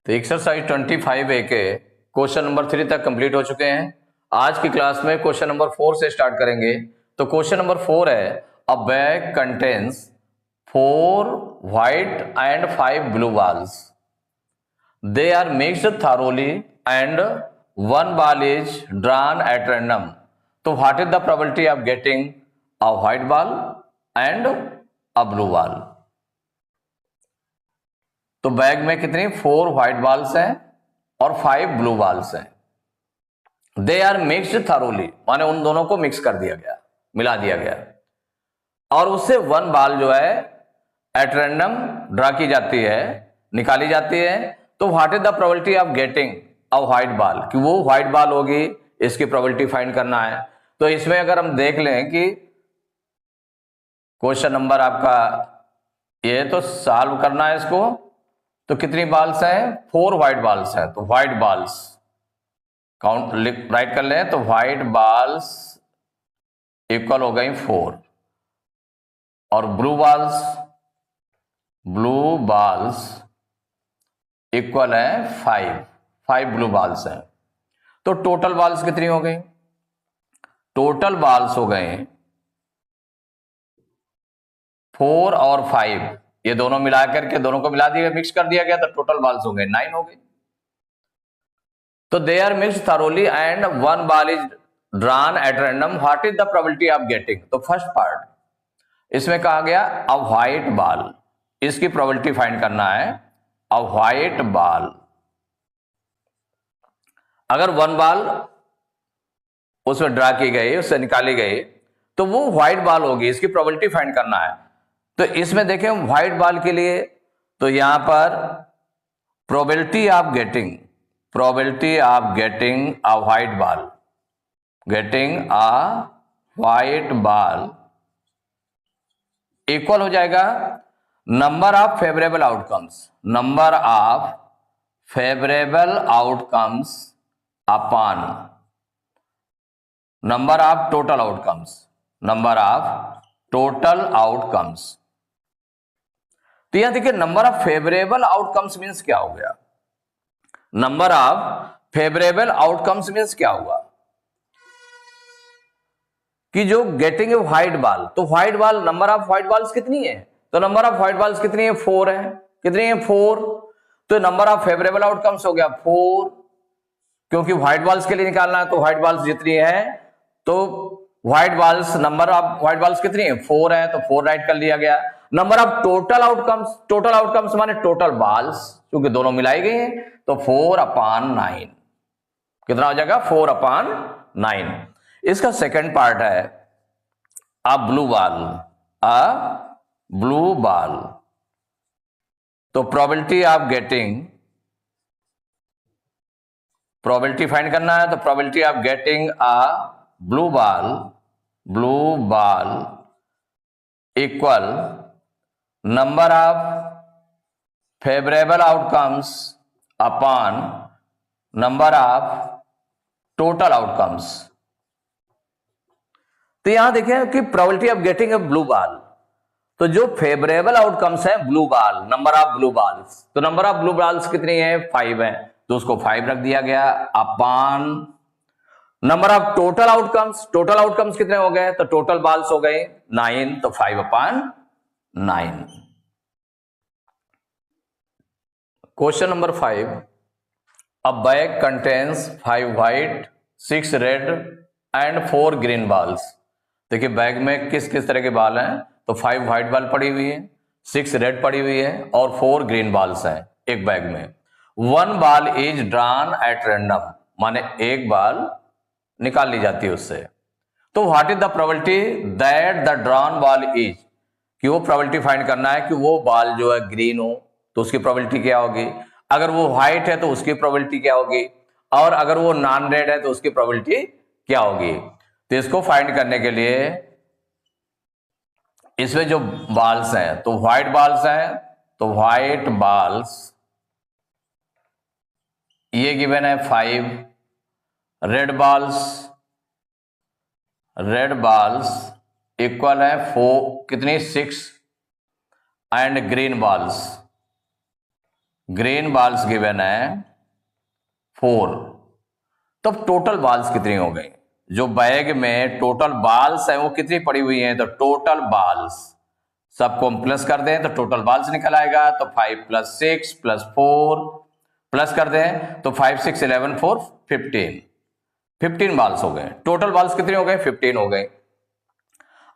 तो एक्सरसाइज 25 ए के question number 3 तक कंप्लीट हो चुके हैं। आज की क्लास में क्वेश्चन नंबर 4 से स्टार्ट करेंगे। तो क्वेश्चन नंबर 4 है, अ bag contains 4 white and 5 blue balls. They are mixed thoroughly and one ball is drawn at random. तो what is the probability of getting a white ball and a blue ball? तो bag में कितनी 4 white balls हैं और 5 blue balls हैं। दे are mixed thoroughly, माने उन दोनों को मिक्स कर दिया गया, मिला दिया गया, और उससे वन बॉल जो है एट रैंडम ड्रा की जाती है, निकाली जाती है। तो what is the probability of getting a white ball, कि वो व्हाइट बॉल होगी, इसकी प्रोबेबिलिटी फाइंड करना है। तो इसमें अगर हम देख लें कि क्वेश्चन नंबर आपका ये तो सॉल्व करना है इसको, तो कितनी बॉल्स हैं, 4 व्हाइट बॉल्स हैं। तो व्हाइट बॉल्स काउंट राइट कर लें, तो व्हाइट बॉल्स इक्वल हो गई 4 और ब्लू बॉल्स इक्वल है 5 ब्लू बॉल्स हैं। तो टोटल बॉल्स कितनी हो गई, टोटल बॉल्स हो गए 4 और 5, ये दोनों मिला करके दोनों को मिला दिया, मिक्स कर दिया गया, तो टोटल बॉल्स हो गए 9 हो गए। तो they are mixed thoroughly and one ball is drawn at random, what is the probability of getting. तो फर्स्ट पार्ट इसमें कहा गया अ व्हाइट बॉल, इसकी प्रोबेबिलिटी फाइंड करना है। अ व्हाइट बॉल, अगर वन बॉल उसमें ड्रा की गई, उससे निकाली गई, तो वो व्हाइट बॉल होगी, इसकी प्रोबेबिलिटी फाइंड करना है। तो इसमें देखें व्हाइट बॉल के लिए, तो यहां पर probability of getting a white ball equal हो जाएगा number of favourable outcomes upon number of total outcomes. तो यहां देखिए number of favourable outcomes means क्या हो गया, number of favourable outcomes means क्या हुआ कि जो गेटिंग ए व्हाइट बॉल, तो white ball, number of white balls कितनी है, तो नंबर ऑफ व्हाइट बॉल्स कितनी है, 4 है। कितनी है, 4। तो नंबर ऑफ फेवरेबल आउटकम्स हो गया 4, क्योंकि व्हाइट बॉल्स के लिए निकालना है, तो व्हाइट बॉल्स जितनी है, तो white balls, number of white balls कितनी है, 4 है, तो 4 राइट कर लिया गया। नंबर ऑफ टोटल आउटकम्स माने टोटल बॉल्स, क्योंकि दोनों मिलाई गई हैं, तो 4/9 कितना हो जाएगा, 4/9। इसका सेकंड पार्ट है अ ब्लू बॉल। तो प्रोबेबिलिटी फाइंड करना है, तो probability of getting a blue ball equal number of favourable outcomes upon number of total outcomes. तो यहां देखें कि probability of getting A blue ball, तो जो फेवरेबल आउटकम्स है blue ball, number of blue balls, तो नंबर ऑफ ब्लू बॉल्स कितनी है, 5 है, तो उसको 5 रख दिया गया upon number of total outcomes कितने हो गए, तो टोटल बॉल्स हो गए 9, तो 5/9। Question number 5, a bag contains 5 white 6 red and 4 green balls. देखिए बैग में किस किस तरह के बॉल हैं, तो 5 व्हाइट बॉल पड़ी हुई है, 6 रेड पड़ी हुई है और 4 ग्रीन बॉल्स हैं एक बैग में। One ball is drawn at random, माने एक बॉल निकाल ली जाती है उससे। तो what is the probability that the drawn ball is, कि वो प्रोबेबिलिटी फाइंड करना है कि वो बॉल जो है ग्रीन हो, तो उसकी प्रोबेबिलिटी क्या होगी, अगर वो व्हाइट है तो उसकी प्रोबेबिलिटी क्या होगी, और अगर वो नॉन रेड है तो उसकी प्रोबेबिलिटी क्या होगी। तो इसको फाइंड करने के लिए इसमें जो बॉल्स हैं, तो व्हाइट बॉल्स हैं, तो व्हाइट बॉल्स ये गिवन है 5, रेड बॉल्स इक्वल है 4, कितनी 6, and green balls green balls given है 4, तो टोटल बॉल्स कितनी हो गई? जो बैग में टोटल बॉल्स है वो कितनी पड़ी हुई हैं? तो टोटल बॉल्स सबको हम प्लस कर दें तो टोटल बॉल्स निकल आएगा। तो 5 + 6 + 4 प्लस कर दें तो 5 6 11 4 15 बॉल्स हो गए। टोटल बॉल्स कितनी हो गए? 15 हो गए।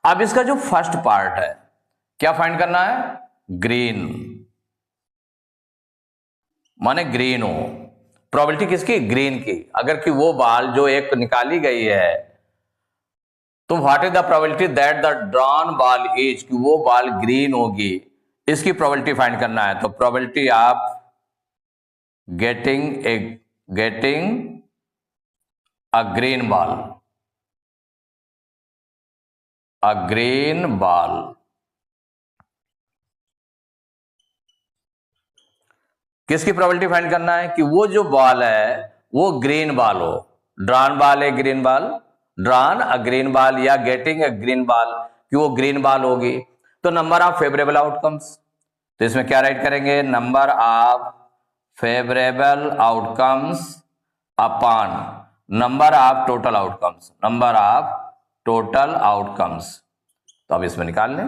अब इसका जो फर्स्ट पार्ट है क्या फाइंड करना है? ग्रीन, माने ग्रीन हो। प्रोबेबिलिटी किसकी? ग्रीन की। अगर कि वो बॉल जो एक निकाली गई है तो what is the probability that the drawn ball is, कि वो बॉल ग्रीन होगी, इसकी प्रोबेबिलिटी फाइंड करना है। तो probability of getting a green ball, a green ball, किसकी प्रोबेबिलिटी फाइंड करना है? कि वो जो बॉल है वो ग्रीन बॉल हो। ड्रॉन बॉल है ग्रीन बॉल, ड्रॉन अ ग्रीन बॉल या गेटिंग अ ग्रीन बॉल, कि वो ग्रीन बॉल होगी। तो नंबर ऑफ फेवरेबल आउटकम्स, तो इसमें क्या राइट करेंगे? Number of favourable outcomes upon number of total outcomes, number of total outcomes. तो अब इसमें निकाल लें।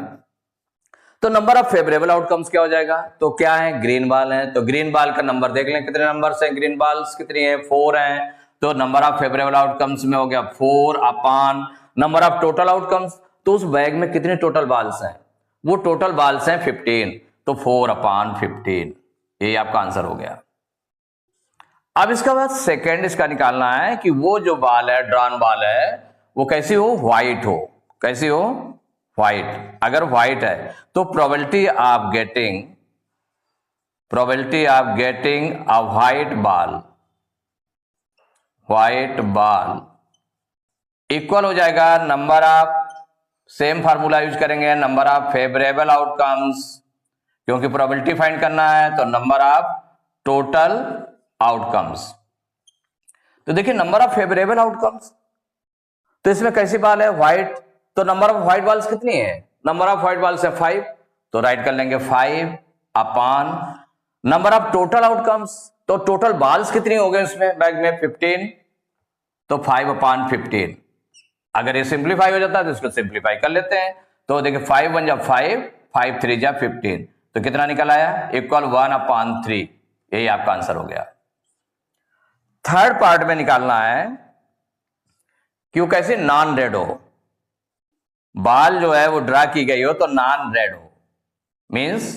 तो नंबर ऑफ फेवरेबल आउटकम्स क्या हो जाएगा? तो क्या है? ग्रीन बॉल है, तो ग्रीन बॉल का नंबर देख लें कितने नंबर्स हैं। ग्रीन बॉल्स कितनी है? 4 हैं। तो नंबर ऑफ फेवरेबल आउटकम्स में हो गया 4 upon number of total outcomes. तो उस बैग में कितने टोटल बॉल्स हैं? वो टोटल बॉल्स हैं 15, तो 4 अपॉन 15, ये आपका आंसर हो गया। अब इसका बाद सेकेंड इसका निकालना है कि वो जो बॉल है, ड्रॉन बॉल है, वो कैसी हो? व्हाइट हो। कैसी हो? व्हाइट। अगर व्हाइट है तो probability of getting a white ball equal हो जाएगा number of, same formula use करेंगे, नंबर ऑफ फेवरेबल आउटकम्स, क्योंकि प्रोबेबिलिटी फाइंड करना है, तो नंबर ऑफ टोटल आउटकम्स। तो देखिए नंबर ऑफ फेवरेबल आउटकम्स, तो इसमें कैसी बॉल है? व्हाइट, तो नंबर ऑफ व्हाइट बॉल्स कितनी है? नंबर ऑफ व्हाइट बॉल्स है 5, तो राइट कर लेंगे 5 upon number of total outcomes, तो टोटल बॉल्स कितनी हो गई उसमें बैग में? 15, तो 5 अपॉन 15। अगर ये सिंप्लीफाई हो जाता है तो इसको सिंप्लीफाई कर लेते हैं। तो देखिए 5 1 जा 5, 5 3 जा 15, तो कितना निकल आया? Equal 1 upon 3। यही आपका आंसर हो गया। थर्ड पार्ट में निकालना है कि वो कैसे नॉन रेड हो। बॉल जो है वो ड्रा की गई हो तो नॉन रेड हो, मींस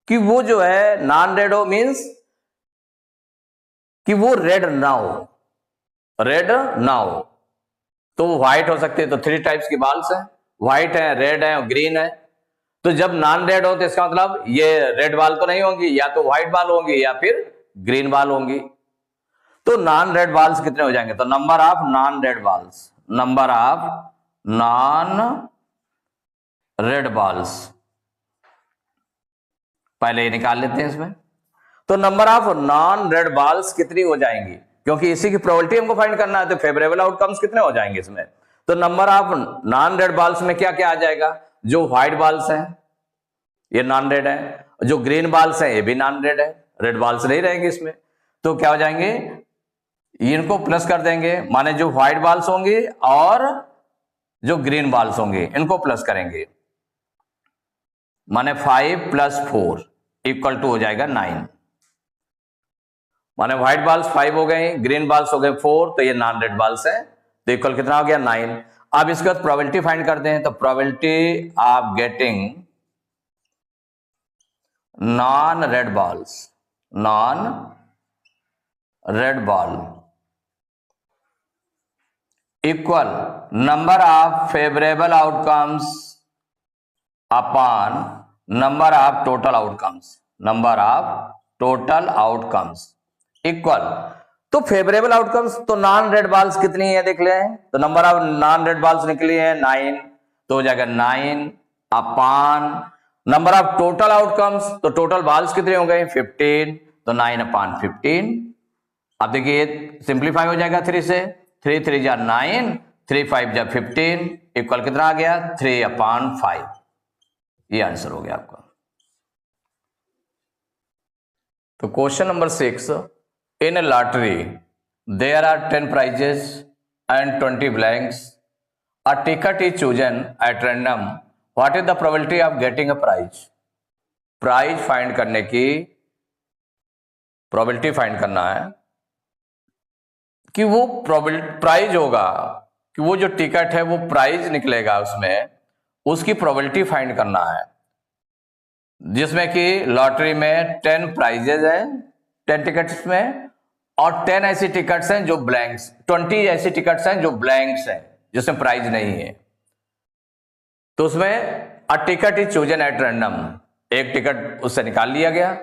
कि वो जो है नॉन रेड हो, मींस कि वो रेड ना हो, रेड ना हो। तो वो व्हाइट हो सकती है। तो 3 टाइप्स की बॉल्स हैं, व्हाइट है, रेड है और ग्रीन है। तो जब नॉन रेड हो तो इसका मतलब ये रेड बॉल तो नहीं होंगी, या तो व्हाइट बॉल होंगी या फिर ग्रीन बॉल होंगी। तो नॉन रेड बॉल्स कितने हो जाएंगे? तो number of non red balls, number of non red balls, पहले ये निकाल लेते हैं इसमें। तो number of non red balls कितनी हो जाएंगी? क्योंकि इसी की प्रोबेबिलिटी हमको फाइंड करना है, तो फेवरेबल आउटकम्स कितने हो जाएंगे इसमें? तो number of non red balls में क्या क्या आ जाएगा? जो व्हाइट बॉल्स हैं ये नॉन रेड है, जो ग्रीन बॉल्स हैं ये भी नॉन रेड है, रेड बॉल्स नहीं रहेंगे इसमें। तो क्या हो जाएंगे? इनको प्लस कर देंगे, माने जो व्हाइट बॉल्स होंगी और जो ग्रीन बॉल्स होंगे इनको प्लस करेंगे, माने 5 + 4 इक्वल टू हो जाएगा 9। माने व्हाइट बॉल्स 5 हो गए, ग्रीन बॉल्स हो गए 4, तो ये नॉन रेड बॉल्स है, तो इक्वल कितना हो गया? 9। अब इसके बाद प्रोबेबिलिटी फाइंड करते हैं। तो probability of getting non red balls, non red ball equal number of favourable outcomes upon number of total outcomes, number of total outcomes equal. तो फेवरेबल आउटकम्स, तो नॉन रेड बॉल्स कितनी है देख ले, तो number of non red balls निकली है 9, तो हो जाएगा 9 upon number of total outcomes, तो टोटल बॉल्स कितने हो गए? 15, तो 9 अपॉन 15। अब देखिए सिंप्लीफाई हो जाएगा 3 से, 3 3 जा 9, 3 5 जा 15 इक्वल कितना आ गया? 3 अपॉन 5। ये आंसर हो गया आपका। तो question number 6, in a lottery there are 10 prizes and 20 blanks. A ticket is chosen at random. What is the probability of getting a prize? Prize find करने की प्रोबेबिलिटी फाइंड करना है कि वो प्राइज होगा, कि वो जो टिकट है वो प्राइज निकलेगा उसमें, उसकी प्रोबेबिलिटी फाइंड करना है, जिसमें कि लॉटरी में 10 प्राइजेज हैं 10 टिकट्स में, और 10 ऐसी टिकट्स हैं जो ब्लैंक्स, 20 ऐसी टिकट्स हैं जो ब्लैंक्स हैं जिसमें प्राइज नहीं है। तो उसमें a ticket is chosen at random, एक टिकट उससे निकाल लिया गया,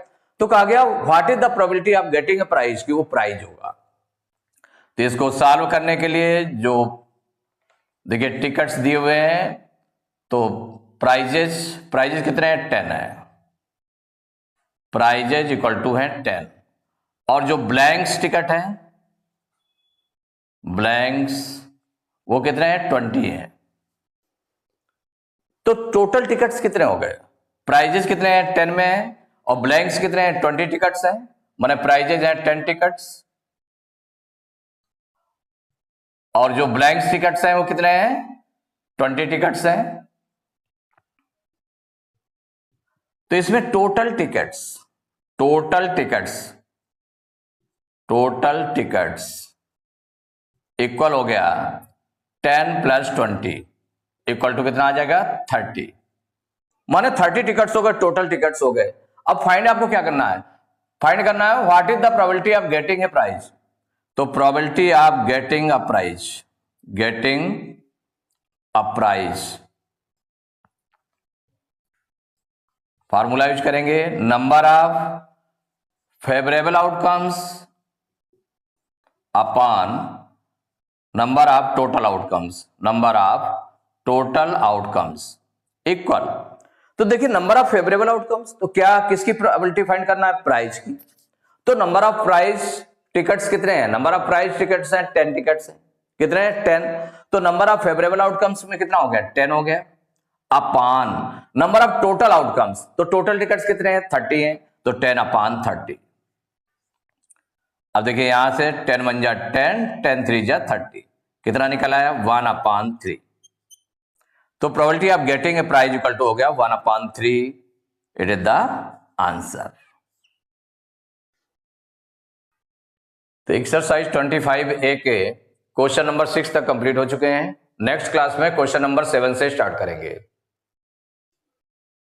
तो कहा गया what is the probability of getting a prize, कि वो प्राइज होगा। तो इसको सॉल्व करने के लिए जो देखिए टिकट्स दिए हुए हैं, तो प्राइजेज कितने हैं, 10 है, प्राइजेज इक्वल टू है 10, और जो ब्लैंक्स टिकट है, ब्लैंक्स वो कितने हैं, 20 हैं। तो टोटल टिकट्स कितने हो गए, प्राइजेस कितने हैं 10 में है, और ब्लैंक्स कितने हैं 20 टिकट्स हैं, माने प्राइजेज हैं 10 टिकट्स, और जो ब्लैंक्स टिकट्स हैं वो कितने हैं 20 टिकट्स हैं। तो इसमें टोटल टिकट्स इक्वल हो गया 10 + 20 इक्वल टू कितना आ जाएगा 30, माने 30 टिकट्स हो गए, टोटल टिकट्स हो गए। अब फाइंड आपको क्या करना है, फाइंड करना है what is the probability of getting a prize. तो probability of getting a prize, formula use करेंगे, number of favourable outcomes upon number of total outcomes equal. तो देखिए नंबर ऑफ फेवरेबल आउटकम्स, तो क्या किसकी प्रोबेबिलिटी फाइंड करना है, prize की। तो नंबर ऑफ प्राइज टिकट्स कितने हैं, नंबर ऑफ प्राइज टिकट्स हैं 10 टिकट्स हैं, कितने हैं 10, तो नंबर ऑफ फेवरेबल आउटकम्स में कितना हो गया 10 हो गया, upon number of total outcomes, तो टोटल टिकट्स कितने हैं 30 हैं, तो 10 अपॉन 30। अब देखिए यहां से 10 × 10, 10 × 3 = 30, कितना निकला है 1/3। तो probability of getting a prize equal to हो गया 1/3, इट इज द आंसर। तो एक्सरसाइज 25A के क्वेश्चन नंबर 6 तक कंप्लीट हो चुके हैं। नेक्स्ट क्लास में क्वेश्चन नंबर 7 से स्टार्ट करेंगे।